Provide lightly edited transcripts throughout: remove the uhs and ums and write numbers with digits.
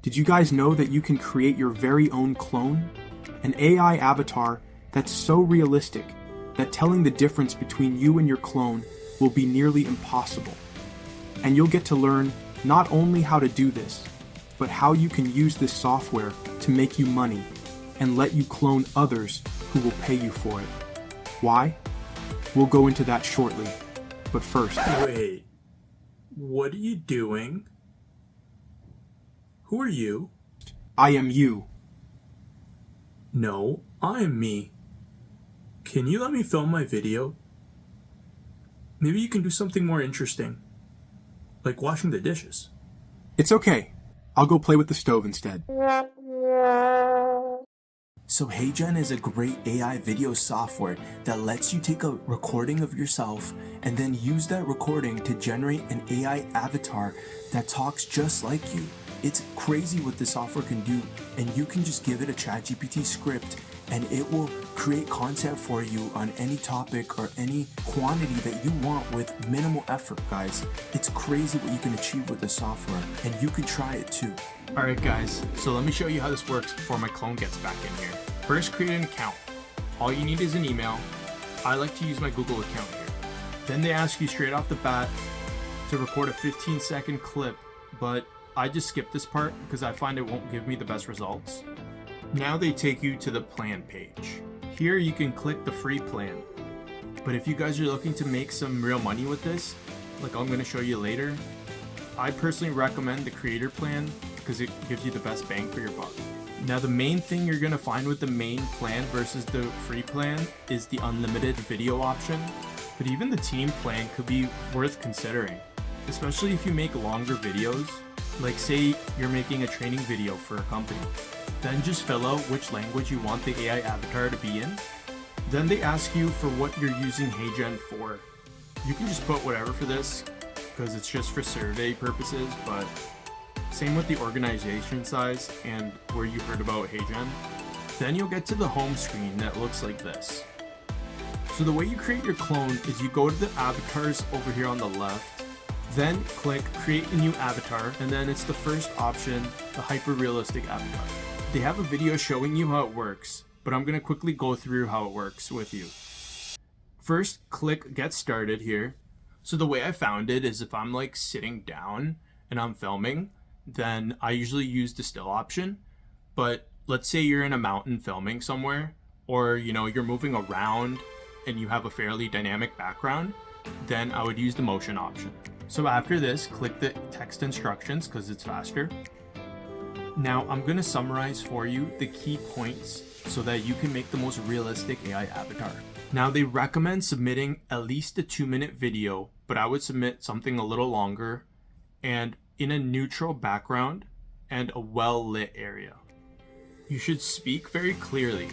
Did you guys know that you can create your very own clone? An AI avatar that's so realistic that telling the difference between you and your clone will be nearly impossible. And you'll get to learn not only how to do this, but how you can use this software to make you money and let you clone others who will pay you for it. Why? We'll go into that shortly. But first... Wait, what are you doing? Who are you? I am you. No, I'm me. Can you let me film my video? Maybe you can do something more interesting, like washing the dishes. It's okay. I'll go play with the stove instead. So HeyGen is a great AI video software that lets you take a recording of yourself and then use that recording to generate an AI avatar that talks just like you. It's crazy what the software can do, and you can just give it a ChatGPT script and it will create content for you on any topic or any quantity that you want with minimal effort, guys. It's crazy what you can achieve with the software, and you can try it too. Alright guys, so let me show you how this works before my clone gets back in here. First, create an account. All you need is an email. I like to use my Google account here. Then they ask you straight off the bat to record a 15-second clip, but I just skip this part because I find it won't give me the best results. Now they take you to the plan page. Here you can click the free plan. But if you guys are looking to make some real money with this, like I'm going to show you later, I personally recommend the creator plan because it gives you the best bang for your buck. Now the main thing you're going to find with the main plan versus the free plan is the unlimited video option, but even the team plan could be worth considering, especially if you make longer videos. Like say you're making a training video for a company. Then just fill out which language you want the AI avatar to be in. Then they ask you for what you're using HeyGen for. You can just put whatever for this because it's just for survey purposes, but same with the organization size and where you heard about HeyGen. Then you'll get to the home screen that looks like this. So the way you create your clone is you go to the avatars over here on the left, then click create a new avatar, and then it's the first option, the hyper realistic avatar. They have a video showing you how it works, but I'm going to quickly go through how it works with you. First, click get started here. So the way I found it is if I'm like sitting down and I'm filming, then I usually use the still option. But let's say you're in a mountain filming somewhere, or you're moving around and you have a fairly dynamic background, then I would use the motion option. So after this, click the text instructions because it's faster. Now I'm going to summarize for you the key points so that you can make the most realistic AI avatar. Now they recommend submitting at least a 2-minute video, but I would submit something a little longer and in a neutral background and a well-lit area. You should speak very clearly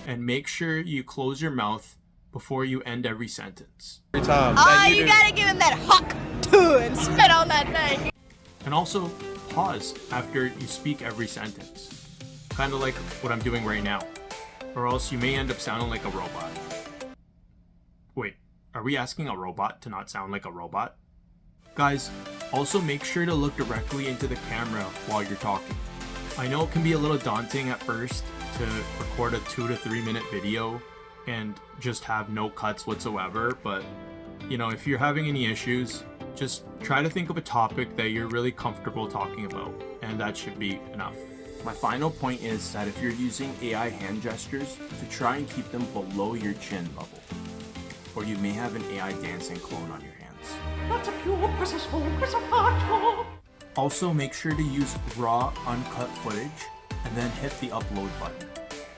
and make sure you close your mouth before you end every sentence. You gotta give him that hawk too and spit on that thing. And also pause after you speak every sentence. Kind of like what I'm doing right now. Or else you may end up sounding like a robot. Wait, are we asking a robot to not sound like a robot? Guys, also make sure to look directly into the camera while you're talking. I know it can be a little daunting at first to record a 2 to 3 minute video and just have no cuts whatsoever, but if you're having any issues, just try to think of a topic that you're really comfortable talking about, and that should be enough. My final point is that if you're using AI hand gestures, to try and keep them below your chin level, or you may have an AI dancing clone on your hands. Also, make sure to use raw, uncut footage, and then hit the upload button.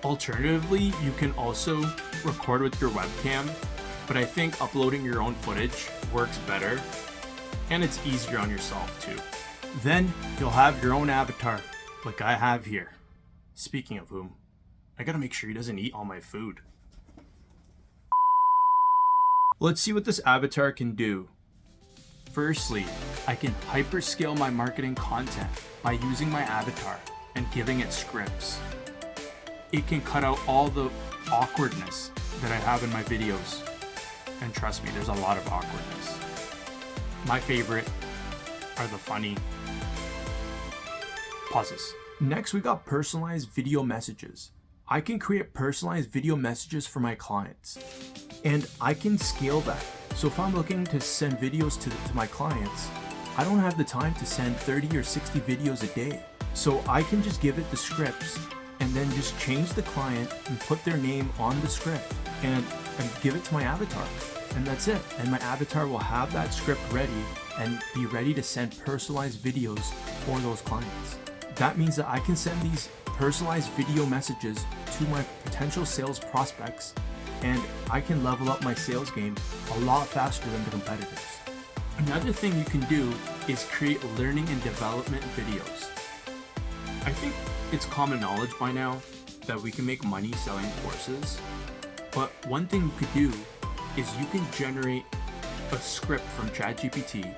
Alternatively, you can also record with your webcam, but I think uploading your own footage works better, and it's easier on yourself too. Then you'll have your own avatar, like I have here. Speaking of whom, I gotta make sure he doesn't eat all my food. Let's see what this avatar can do. Firstly, I can hyperscale my marketing content by using my avatar and giving it scripts. It can cut out all the awkwardness that I have in my videos. And trust me, there's a lot of awkwardness. My favorite are the funny Pauses. Next, we got personalized video messages. I can create personalized video messages for my clients, and I can scale that. So if I'm looking to send videos to my clients, I don't have the time to send 30 or 60 videos a day. So I can just give it the scripts and then just change the client and put their name on the script and give it to my avatar. And that's it. And my avatar will have that script ready and be ready to send personalized videos for those clients. That means that I can send these personalized video messages to my potential sales prospects, and I can level up my sales game a lot faster than the competitors. Another thing you can do is create learning and development videos. I think it's common knowledge by now that we can make money selling courses, but one thing you could do is you can generate a script from ChatGPT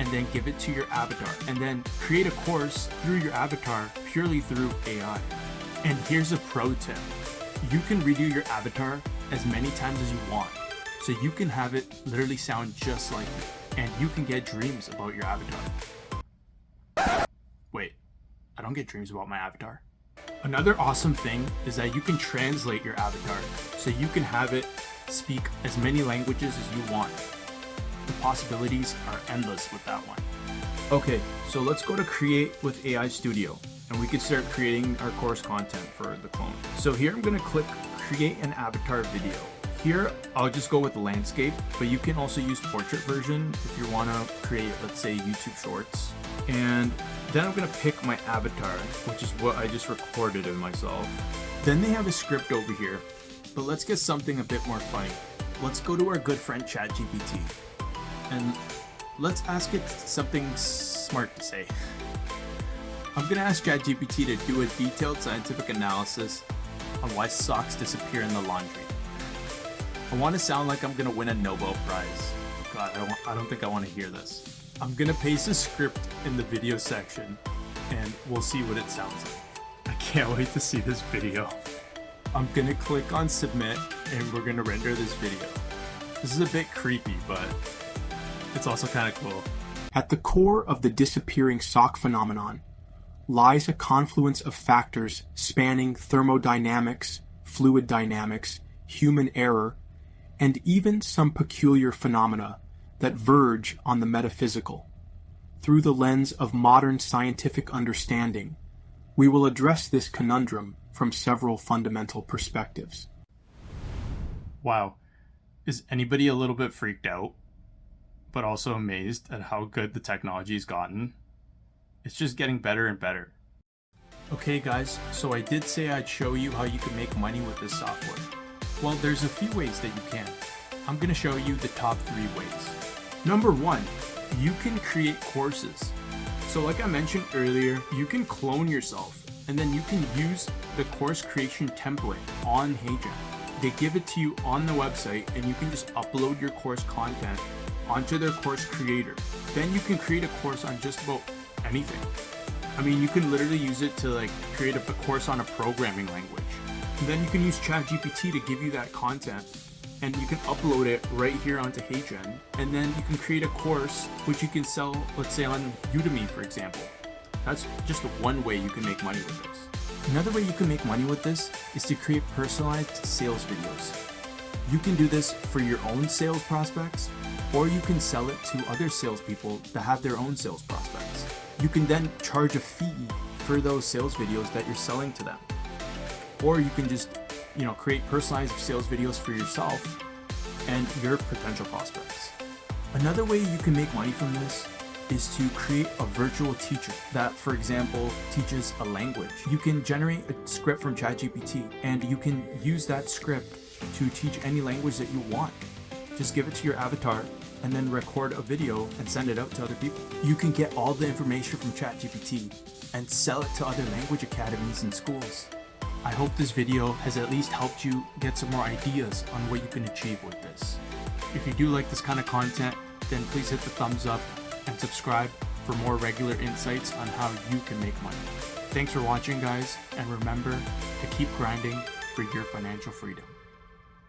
and then give it to your avatar and then create a course through your avatar purely through AI. And here's a pro tip. You can redo your avatar as many times as you want. So you can have it literally sound just like you, and you can get dreams about your avatar. Wait, I don't get dreams about my avatar. Another awesome thing is that you can translate your avatar so you can have it speak as many languages as you want. The possibilities are endless with that one. Okay, so let's go to Create with AI Studio, and we can start creating our course content for the clone. So here I'm gonna click Create an Avatar Video. Here, I'll just go with landscape, but you can also use portrait version if you wanna create, let's say, YouTube Shorts. And then I'm gonna pick my avatar, which is what I just recorded of myself. Then they have a script over here, but let's get something a bit more funny. Let's go to our good friend ChatGPT, and let's ask it something smart to say. I'm gonna ask ChatGPT to do a detailed scientific analysis on why socks disappear in the laundry. I want to sound like I'm gonna win a Nobel Prize. God, I don't think I want to hear this. I'm gonna paste a script in the video section, and we'll see what it sounds like. I can't wait to see this video. I'm gonna click on submit, and we're gonna render this video. This is a bit creepy, but it's also kind of cool. At the core of the disappearing sock phenomenon lies a confluence of factors spanning thermodynamics, fluid dynamics, human error, and even some peculiar phenomena that verge on the metaphysical. Through the lens of modern scientific understanding, we will address this conundrum from several fundamental perspectives. Wow. Is anybody a little bit freaked out, but also amazed at how good the technology's gotten? It's just getting better and better. Okay guys, so I did say I'd show you how you can make money with this software. Well, there's a few ways that you can. I'm going to show you the top 3 ways. Number 1, you can create courses. So like I mentioned earlier, you can clone yourself, and then you can use the course creation template on HeyGen. They give it to you on the website, and you can just upload your course content onto their course creator. Then you can create a course on just about anything. I mean, you can literally use it to like create a course on a programming language. And then you can use ChatGPT to give you that content, and you can upload it right here onto HeyGen. And then you can create a course which you can sell, let's say on Udemy, for example. That's just one way you can make money with this. Another way you can make money with this is to create personalized sales videos. You can do this for your own sales prospects, or you can sell it to other salespeople that have their own sales prospects. You can then charge a fee for those sales videos that you're selling to them. Or you can just, create personalized sales videos for yourself and your potential prospects. Another way you can make money from this is to create a virtual teacher that, for example, teaches a language. You can generate a script from ChatGPT, and you can use that script to teach any language that you want. Just give it to your avatar and then record a video and send it out to other people. You can get all the information from ChatGPT and sell it to other language academies and schools. I hope this video has at least helped you get some more ideas on what you can achieve with this. If you do like this kind of content, then please hit the thumbs up and subscribe for more regular insights on how you can make money. Thanks for watching, guys, and remember to keep grinding for your financial freedom.